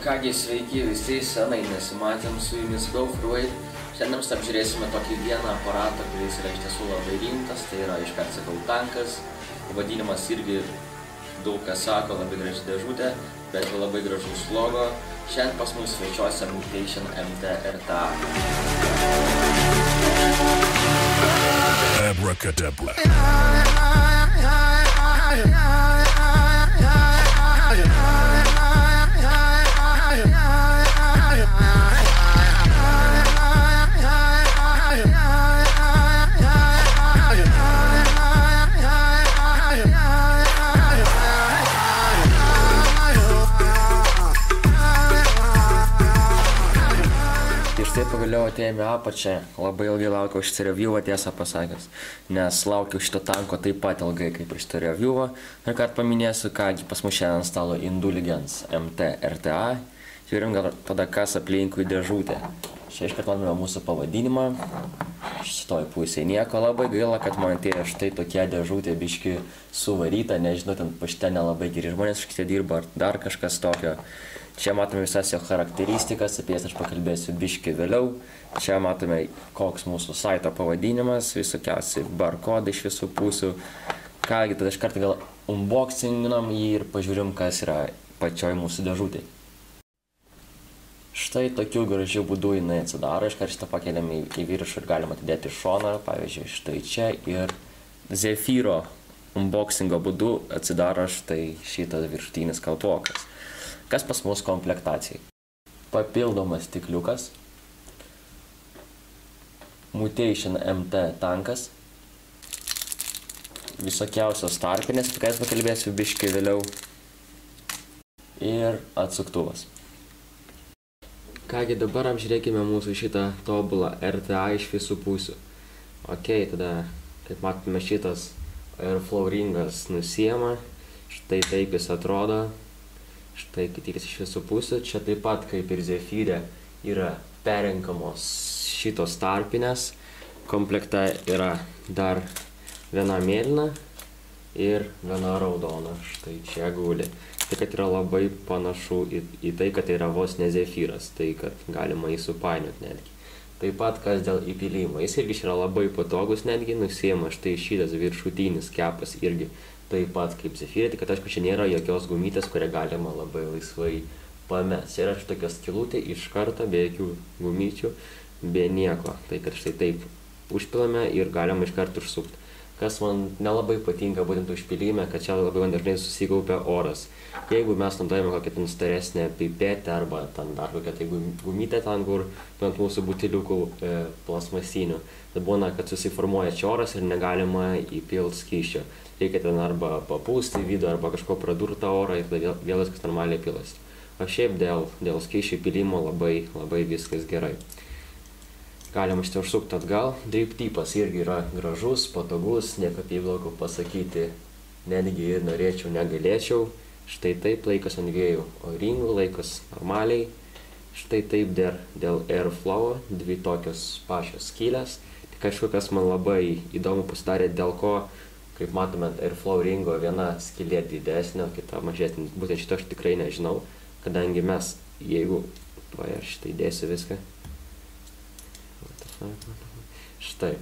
Kągi, sveiki visi, senai nesimatėm su jumis GoFruit. Šiandien apžiūrėsime tokį vieną aparatą, kuris yra iš tiesų labai rimtas, tai yra iškart sakau tankas. Pavadinimas irgi daug kas sako, labai graži dėžutė, bet ir labai gražus logo. Šiandien pas mus svečiuose Mutation MT RTA. Abracadabra. Ir štai pagaliau atėjome apačią, labai ilgai laukiau šitą reviewą, tiesą pasakęs, nes laukiau šito tanko taip pat ilgai kaip ir šitą reviewą. Ir kad paminėsiu, kągi pas mus šiandien stalo Indulgence MT RTA. Žiūrim gal tada kas aplinkui dėžutė. Čia iškart matome mūsų pavadinimą. Šitoj pusėje nieko, labai gaila, kad man atėjo štai tokia dėžutė biški suvaryta, nežinau, ten pašte nelabai geri žmonės šitie dirba ar dar kažkas tokio. Čia matome visas jo charakteristikas, apie jas aš pakalbėsiu biški vėliau. Čia matome koks mūsų saito pavadinimas, visokiausi barkodai iš visų pusių. Kągi, tada iš karto gal unboxinginam jį ir pažiūrim, kas yra pačioj mūsų dėžutėj. Štai tokiu gražiu būdu jinai atsidaro, iškart šitą pakeliam į viršų ir galima atidėti į šoną, pavyzdžiui, štai čia ir Zephyro unboxingo būdu atsidaro štai šitas viršutinis kalpokas. Kas pas mus komplektacijai? Papildomas stikliukas, Mutation MT tankas, visokiausios tarpinės, apie ką aš pakalbėsiu biškai vėliau, ir atsuktuvas. Kągi, dabar apžiūrėkime mūsų šitą tobulą RTA iš visų pusių. Ok, tada, kaip matome, šitas Airflow ringas nusiema, štai taip jis atrodo. Štai kitikis iš visų pusių, čia taip pat kaip ir Zephyre yra perenkamos šitos tarpinės. Komplekte yra dar viena mėlyna ir viena raudona, štai čia guli. Tai kad yra labai panašu į tai, kad tai yra vos ne Zephyras, tai kad galima jį supainioti netgi. Taip pat kas dėl įpylimo, jis irgi yra labai patogus netgi, nusiema štai šitas viršutinis kepas irgi taip pat kaip Zephyre, tik kad aišku čia nėra jokios gumytės, kurią galima labai laisvai pamesti. Yra tokia skylutė iš karto, be jokių gumyčių, be nieko. Tai kad štai taip užpilame ir galima iš karto užsukti. Kas man nelabai patinka būtent užpilime, kad čia labai dažnai susikaupia oras. Jeigu mes naudojame kokią ten staresnę pipetę arba ten dar kokią tai gumytę ten, kur ant mūsų butiliukų plasmasinių, tai būna, kad susiformuoja čia oras ir negalima įpilti skysčio. Reikia ten arba papūsti į vidų, arba kažko pradurtą orą ir tada vėl viskas normaliai pilasi. O šiaip dėl skysčio įpilimo labai viskas gerai. Galima šitą užsukti atgal. Drip tipas irgi yra gražus, patogus, nieko apie blogo pasakyti netgi ir norėčiau, negalėčiau. Štai taip laikas ant dviejų o-ringų, laikas normaliai. Štai taip dėl Airflow, dvi tokios pačios skylės. Tik aišku, kas man labai įdomu pasidarė, dėl ko, kaip matome, ant Airflow ringo viena skylė didesnė, o kita mažesnė. Būtent šito aš tikrai nežinau, kadangi mes, jeigu, tuoj aš štai dėsiu viską. Štai,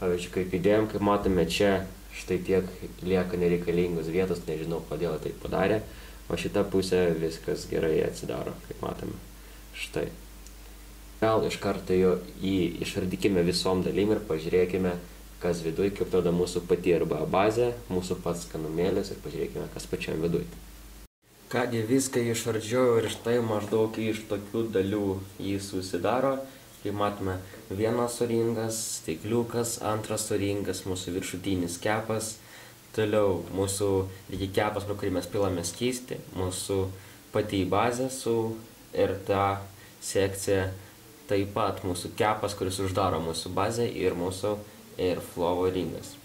pavyzdžiui, kaip įdėjom, kaip matome čia, štai tiek lieka nereikalingos vietos, nežinau kodėl tai padarė, o šita pusė viskas gerai atsidaro, kaip matome. Štai. Gal iš karto jo išardykime visom dalim ir pažiūrėkime, kas viduj, kaip tada mūsų pati arba bazė, mūsų pats skanumėlis ir pažiūrėkime, kas pačiam viduj. Kągi, viską išardžiau ir štai maždaug iš tokių dalių jį susidaro. Kaip matome, vienas o-ringas, stikliukas, antras o-ringas, mūsų viršutinis kepas, toliau mūsų kepas, pro kurį mes pilame skystį, mūsų pati bazė su RTA sekcija, taip pat mūsų kepas, kuris uždaro mūsų bazę ir mūsų Airflow ringas.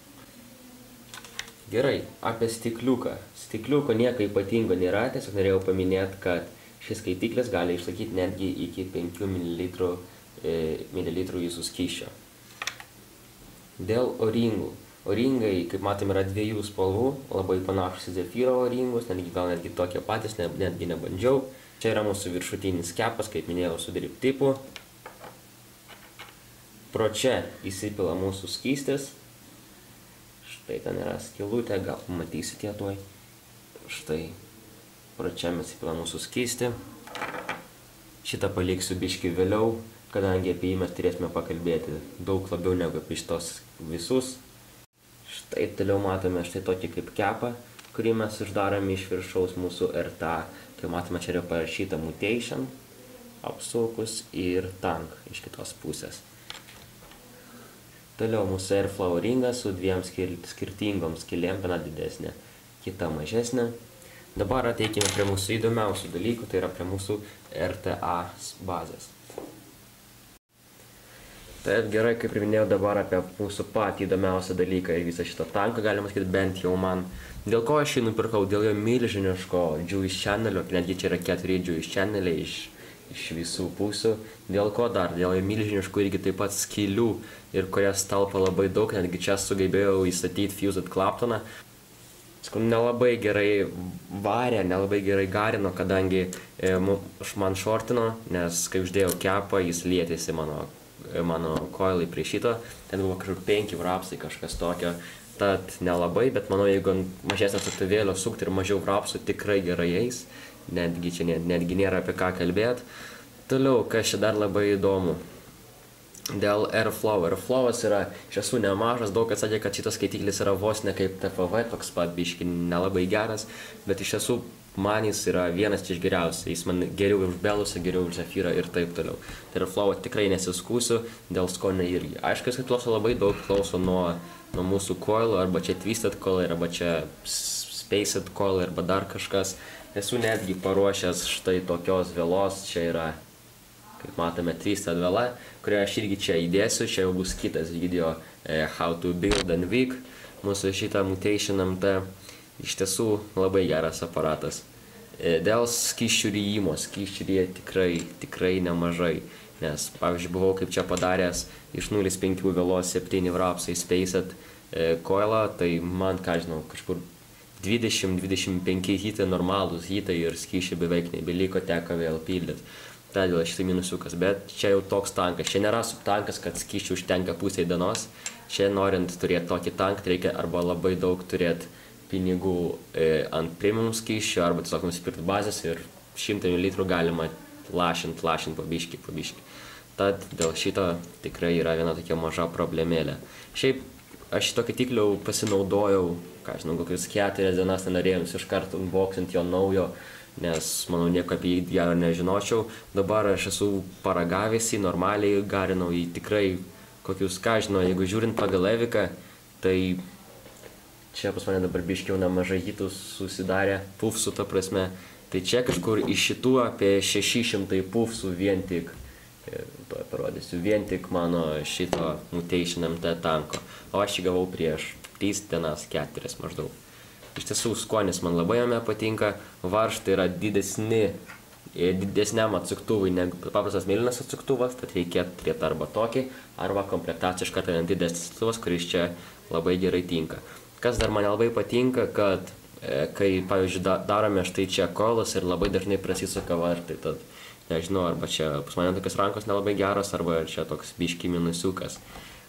Gerai, apie stikliuką. Stikliuko nieko ypatingo nėra, tiesiog norėjau paminėti, kad šis skaitiklis gali išlaikyti netgi iki 5 mililitrų jūsų skysčio. Dėl o-ringų. O-ringai, kaip matome, yra dviejų spalvų, labai panašus į Zephyro o-ringus, gal netgi tokie patys, netgi nebandžiau. Čia yra mūsų viršutinis kepas, kaip minėjau, su drip tipu. Pro čia įsipila mūsų skystis. Štai ten yra skylutė, gal pamatysite tuoj. Štai pro čia mes įpila mūsų skystį. Šitą paliksiu biškį vėliau, kadangi apie jį mes turėtume pakalbėti daug labiau negu apie šitos visus. Štai toliau matome štai tokį kaip kepą, kurį mes uždarome iš viršaus mūsų RTA. Kaip matome, čia yra parašyta mutation, apsukus ir tank iš kitos pusės. Toliau mūsų airflow ringas su dviem skirtingom skylėm, viena didesnė, kita mažesnė. Dabar ateikime prie mūsų įdomiausių dalykų, tai yra prie mūsų RTA bazės. Taip, gerai, kaip ir minėjau dabar apie mūsų patį įdomiausią dalyką ir visą šitą tanką, galima sakyti, bent jau man. Dėl ko aš jį nupirkau? Dėl jo milžiniško Jewish channelio, netgi čia yra 4 Jewish channeliai iš visų pusių. Dėl ko dar? Dėl jo milžiniškų irgi taip pat skylių, ir kurias talpa labai daug, netgi čia sugebėjau įstatyti Fused Claptoną. Nelabai gerai varė, nelabai gerai garino, kadangi man šortino, nes kai uždėjau kepą, jis lietėsi mano koilai prie šito. Ten buvo kažkur 5 vrapsai, kažkas tokio. Tad nelabai, bet manau, jeigu mažesnio atsuktuuvėlio sukti ir mažiau vrapsų, tikrai gerai eis. Netgi čia netgi nėra apie ką kalbėti. Toliau, kas čia dar labai įdomu. Dėl airflow. Airflowas yra iš tiesų nemažas, daug kas sakė, kad šitas skaitiklis yra vos ne kaip TFV, toks pat biški nelabai geras, bet iš tiesų man jis yra vienas iš geriausių. Jis man geriau už Belusą, geriau už Zafyrą ir taip toliau. Tai airflow tikrai nesiskūsiu, dėl skonio irgi. Aišku, kad klauso labai daug, klauso nuo mūsų coilų, arba čia twisted coilai, arba čia spaced coilai, arba dar kažkas. Esu netgi paruošęs štai tokios vėlos, čia yra, kaip matome, twisted vėla, kurią aš irgi čia įdėsiu, čia jau bus kitas video How to Build and Week, mūsų šitą Mutation MT, iš tiesų labai geras aparatas. Dėl skysčių ryjimo, skysčių ryja tikrai nemažai, nes, pavyzdžiui, buvau kaip čia padaręs iš 0,5 vėlos 7 vrapsai spaced coilą, tai man, ką žinau, kažkur 20-25 hitai normalūs hitai ir skysčiai beveik nebeliko, teko vėl pildyti. Todėl šitai minusiukas, bet čia jau toks tankas. Čia nėra subtankas, kad skysčių užtenka pusėj dienos. Čia norint turėti tokį tanką, reikia arba labai daug turėti pinigų ant premium skysčių, arba tiesiog nusipirkti bazės ir 100 ml galima lašint po biškį. Tad dėl šito tikrai yra viena tokia maža problemėlė. Šiaip aš šito kaitikliu pasinaudojau, ką žinau, kokius 4 dienas nenorėjom iš karto unboxint jo naujo, nes, manau, nieko apie jį gero nežinočiau. Dabar aš esu paragavęs jį, normaliai garinau jį tikrai kokius, ką žinau, jeigu žiūrint pagal Eviką, tai čia pas mane dabar biškiau nemažai hitų susidarė, pufsų ta prasme. Tai čia kažkur iš šitų apie 600 pufsų vien tik, to parodysiu, vien tik mano šito Mutation MT tanko. O aš jį gavau prieš 3 dienas, 4 maždaug. Iš tiesų, skonis man labai jame patinka, varžtai yra didesniam atsuktuvui negu paprastas mėlynas atsuktuvas, tad reikėtų turėti arba tokį, arba komplektaciją iš karto didesnis atsuktuvas, kuris čia labai gerai tinka. Kas dar man labai patinka, kad kai, pavyzdžiui, darome štai čia koilas ir labai dažnai prasisuka varžtai, tad nežinau, arba čia pas mane tokios rankos nelabai geros, arba čia toks biški minusiukas.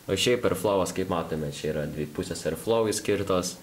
O šiaip airflowas, kaip matome, čia yra 2 pusės airflowai skirtos.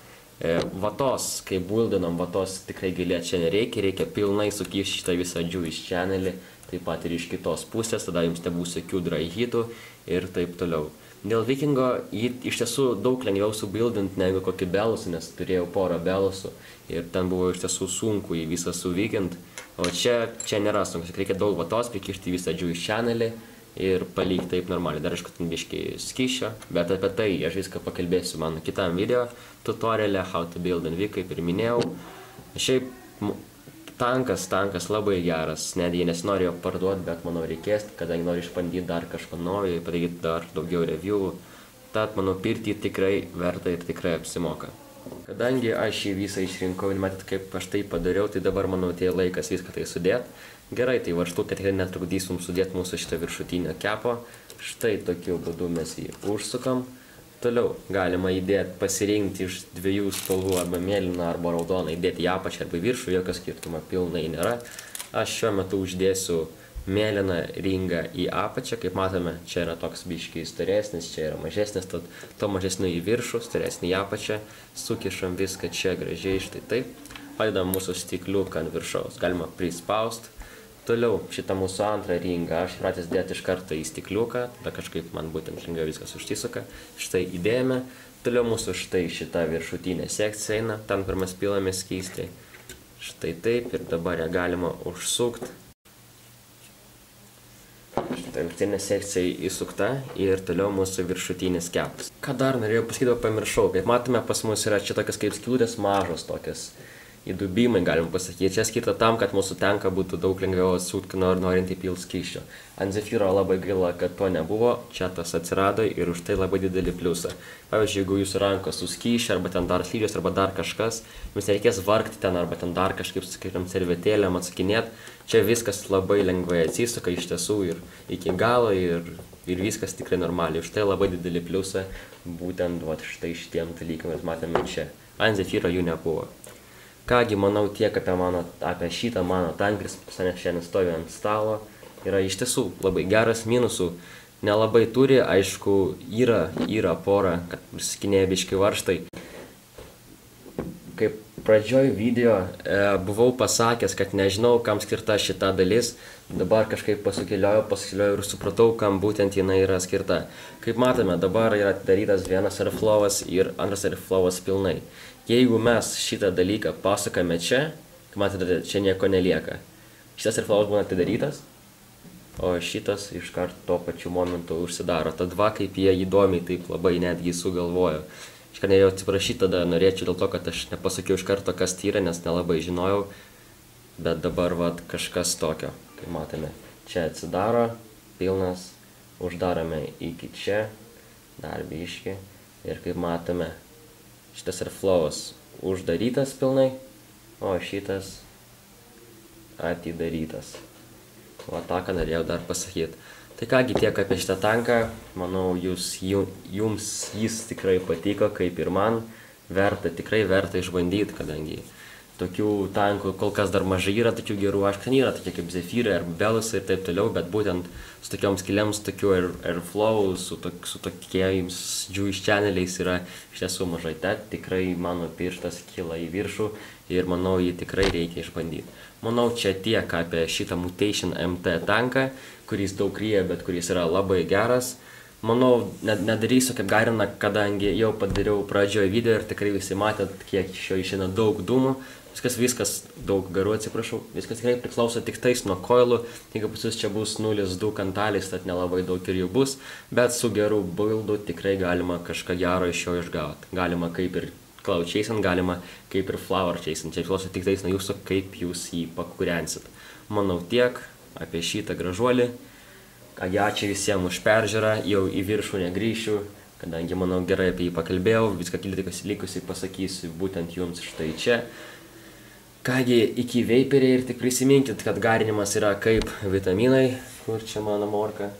Vatos, kai buldinom, vatos tikrai gilėti čia nereikia, reikia pilnai sukišti šitą visą Jewish channelį, taip pat ir iš kitos pusės, tada jums nebus jokių dry hitų ir taip toliau. Dėl Vikingo jį iš tiesų daug lengviau subildinti negu kokį Belusą, nes turėjau porą Belusų ir ten buvo iš tiesų sunku jį visą suvykinti, o čia nėra sunku, reikia daug vatos, prikišti visą Jewish channelį ir palikti taip normaliai. Dar aišku, ten biškai skysčio, bet apie tai aš viską pakalbėsiu mano kitam video tutoriale How to Build and Week, kaip ir minėjau. Šiaip tankas labai geras, net jie nesinorėjo parduoti, bet manau reikės, kadangi noriu išbandyti dar kažko naujo, padaryti dar daugiau review. Tad manau, pirkti tikrai verta ir tikrai apsimoka. Kadangi aš jį visą išrinkau ir matyt, kaip aš tai padariau, tai dabar manau atėjo laikas viską tai sudėti. Gerai, tai varžtukai tikrai netrukdys mums sudėti mūsų šitą viršutinio kepo. Štai tokiu būdu mes jį užsukam. Toliau galima įdėti, pasirinkti iš 2 spalvų, arba mėlyną, arba raudoną, įdėti į apačią arba į viršų, jokio skirtumo pilnai nėra. Aš šiuo metu uždėsiu mėlyną ringą į apačią, kaip matome, čia yra toks biškiai storesnis, čia yra mažesnis, tad to mažesnio į viršų, storesnį į apačią, sukišam viską čia gražiai, štai taip, padedam mūsų stikliuką ant viršaus, galima prispaust. Toliau šitą mūsų antrą ringą aš pratęs dėti iš karto į stikliuką, tada kažkaip man būtent lengviau viskas užsisuka, štai įdėjome, toliau mūsų štai šita viršutinė sekcija eina, ten kur mes pilame skystį, štai taip ir dabar ją galima užsukti. Štai viršutinė sekcija įsukta ir toliau mūsų viršutinis kepas. Ką dar norėjau pasakyti, pamiršau, kaip matome pas mus yra čia tokias kaip skylutės mažos tokias. Įdubimai, galim pasakyti. Čia skirta tam, kad mūsų tanką būtų daug lengviau atsukti, norint įpilt skysčio. Ant Zefyro labai gaila, kad to nebuvo, čia tas atsirado ir už tai labai didelį pliusą. Pavyzdžiui, jeigu jūsų rankos su skysčia, arba ten dar slidžios, arba dar kažkas, jums nereikės vargti ten, arba ten dar kažkaip su kokiam servetėlėm atsukinėt. Čia viskas labai lengvai atsisuka iš tiesų ir iki galo ir viskas tikrai normaliai. Už tai labai didelį pliusą būtent štai šitiem dalykam mes matėme čia. Ant Zefyro jų nebuvo. Kągi, manau, tiek apie šitą mano tanką, kuris šiandien stovi ant stalo, yra iš tiesų labai geras, minusų nelabai turi, aišku, yra pora, kad prisikinėja biški varžtai. Kaip pradžioj video buvau pasakęs, kad nežinau, kam skirta šita dalis, dabar kažkaip pasukėliojau ir supratau, kam būtent jinai yra skirta. Kaip matome, dabar yra atidarytas vienas airflow'as ir antras airflow'as pilnai. Jeigu mes šitą dalyką pasukame čia, kaip matote, čia nieko nelieka. Šitas airflow'as būna atidarytas, o šitas iškart tuo pačiu momentu užsidaro. Tad va, kaip jie įdomiai taip labai netgi sugalvojo. Iškart norėjau atsiprašyti, tada norėčiau dėl to, kad aš nepasakiau iš karto, kas tai yra, nes nelabai žinojau. Bet dabar va kažkas tokio, kaip matome. Čia atsidaro, pilnas, uždarome iki čia, dar biškį. Ir kaip matome, šitas airflow'as uždarytas pilnai, o šitas atidarytas. O tą, ką norėjau dar pasakyti. Tai kągi tiek apie šitą tanką, manau, jums jis tikrai patiko, kaip ir man. Tikrai verta išbandyti, kadangi tokių tankų kol kas dar mažai yra, tokių gerų, aišku, nėra tokie kaip Zefyrai ar Belusai ir taip toliau, bet būtent su tokiom skylėms, tokiu airflow, su tokiais juice channeliais yra iš tiesų mažai. Tad tikrai mano pirštas kyla į viršų ir manau, jį tikrai reikia išbandyti. Manau, čia tiek apie šitą Mutation MT tanką, kuris daug ryja, bet kuris yra labai geras. Manau, nedarysiu kaip Garina, kadangi jau padariau pradžioje video ir tikrai visi matėt, kiek iš jo išeina daug dūmų. Viskas daug garų, atsiprašau, viskas tikrai priklauso tik tais nuo coilų. Jeigu pas jūs čia bus 0,2 kantalis, tad nelabai daug ir jų bus, bet su geru buildu tikrai galima kažką gero iš jo išgauti. Galima kaip ir cloud chasing, galima kaip ir flower chasing. Čia priklauso tik tais nuo jūsų, kaip jūs jį pakūrensit. Manau tiek apie šitą gražuolį. Ačiū visiems už peržiūrą, jau į viršų negrįšiu, kadangi manau gerai apie jį pakalbėjau, viską likusiai pasakysiu būtent jums štai čia. Kągi, iki veiperiai ir tik prisiminkit, kad garinimas yra kaip vitaminai. Kur čia mano morka?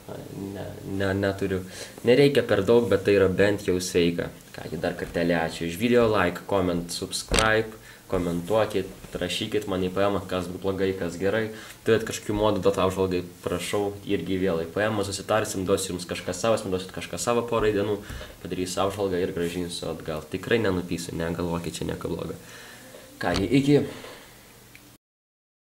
Neturiu. Nereikia per daug, bet tai yra bent jau sveika. Kągi, dar kartelį ačiū už video, like, comment, subscribe, komentuokit, rašykit man į PM, kas blogai, kas gerai. Turėt kažkokių modų duot apžvalgai, prašau, irgi vėl į PM, susitarsim, duosiu jums kažką savo, duosiu kažką savo porai dienų, padarysiu apžvalgą ir grąžinsiu atgal. Tikrai nenupysiu, negalvokit čia nieko blogo. Kągi, iki.